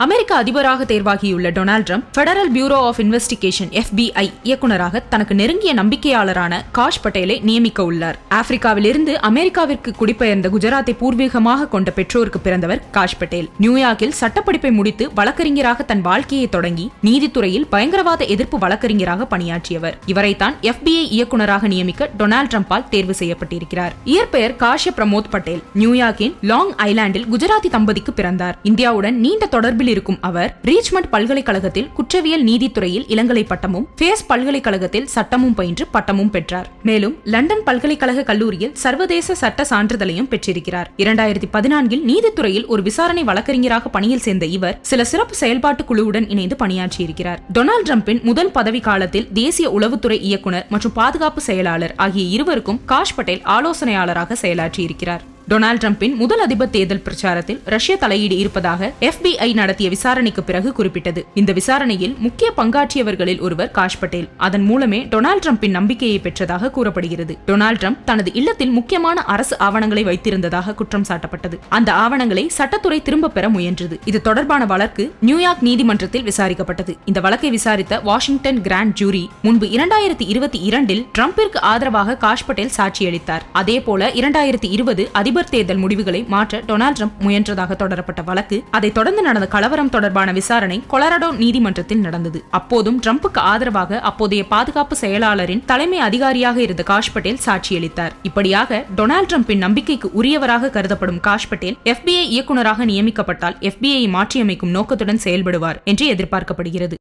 அமெரிக்க அதிபராக தேர்வாகியுள்ள Donald Trump federal bureau of investigation FBI இயக்குநராக தனக்கு நெருங்கிய நம்பிக்கையாளரான காஷ் பட்டேலை நியமிக்க உள்ளார். ஆப்பிரிக்காவிலிருந்து அமெரிக்காவிற்கு குடிபெயர்ந்த குஜராத்தை பூர்வீகமாக கொண்ட பெற்றோருக்கு பிறந்தவர் காஷ் பட்டேல். நியூயார்க்கில் சட்டப்படிப்பை முடித்து வழக்கறிஞராக தன் வாழ்க்கையை தொடங்கி நீதித்துறையில் பயங்கரவாத எதிர்ப்பு வழக்கறிஞராக பணியாற்றியவர். இவரைத்தான் FBI இயக்குநராக நியமிக்க டொனால்ட் ட்ரம்பால் தேர்வு செய்யப்பட்டிருக்கிறார். இயற்பெயர் காஷ்ய பிரமோத் பட்டேல். நியூயார்க்கின் லாங் ஐலாண்டில் குஜராத்தி தம்பதிக்கு பிறந்தார். இந்தியாவுடன் நீண்ட தொடர்பில் இருக்கும் அவர் ரீச்மண்ட் பல்கலைக்கழகத்தில் குற்றவியல் நீதித்துறையில் இளங்கலை பட்டமும், ஃபேஸ் பல்கலைக்கழகத்தில் சட்டமும் பயின்று பட்டமும் பெற்றார். மேலும் லண்டன் பல்கலைக்கழக கல்லூரியில் சர்வதேச சட்ட சான்றிதழையும் பெற்றிருக்கிறார். 2014 நீதித்துறையில் ஒரு விசாரணை வழக்கறிஞராக பணியில் சேர்ந்த இவர் சில சிறப்பு செயல்பாட்டு குழுவுடன் இணைந்து பணியாற்றியிருக்கிறார். டொனால்ட் ட்ரம்பின் முதல் பதவி காலத்தில் தேசிய உளவுத்துறை இயக்குனர் மற்றும் பாதுகாப்பு செயலாளர் ஆகிய இருவருக்கும் காஷ் பட்டேல் ஆலோசனையாளராக செயலாற்றியிருக்கிறார். டொனால்ட் ட்ரம்பின் முதல் அதிபர் தேர்தல் பிரச்சாரத்தில் ரஷ்ய தலையீடு இருப்பதாக FBI நடத்திய விசாரணைக்கு பிறகு குறிப்பிட்டது. இந்த விசாரணையில் முக்கிய பங்காற்றியவர்களில் ஒருவர் காஷ் பட்டேல். அதன் மூலமே டொனால்ட் ட்ரம்பின் நம்பிக்கையை பெற்றதாக கூறப்படுகிறது. டொனால்ட் ட்ரம்ப் தனது இல்லத்தில் முக்கியமான அரசு ஆவணங்களை வைத்திருந்ததாக குற்றம் சாட்டப்பட்டது. அந்த ஆவணங்களை சட்டத்துறை திரும்ப பெற முயன்றது. இது தொடர்பான வழக்கு நியூயார்க் நீதிமன்றத்தில் விசாரிக்கப்பட்டது. இந்த வழக்கை விசாரித்த வாஷிங்டன் கிராண்ட் ஜூரி முன்பு 2022 ட்ரம்பிற்கு ஆதரவாக காஷ் பட்டேல் சாட்சியளித்தார். அதேபோல 2020 அதிபர் தேர்தல் முடிவுகளை மாற்ற டொனால்ட் ட்ரம்ப் முயன்றதாக தொடரப்பட்ட வழக்கு, அதை தொடர்ந்து நடந்த கலவரம் தொடர்பான விசாரணை கொலராடோ நீதிமன்றத்தில் நடந்தது. அப்போதும் ட்ரம்புக்கு ஆதரவாக அப்போதைய பாதுகாப்பு செயலாளரின் தலைமை அதிகாரியாக இருந்த காஷ் பட்டேல் சாட்சியளித்தார். இப்படியாக டொனால்ட் ட்ரம்பின் நம்பிக்கைக்கு உரியவராக கருதப்படும் காஷ் பட்டேல் FBI இயக்குநராக நியமிக்கப்பட்டால் FBI மாற்றியமைக்கும் நோக்கத்துடன் செயல்படுவார் என்று எதிர்பார்க்கப்படுகிறது.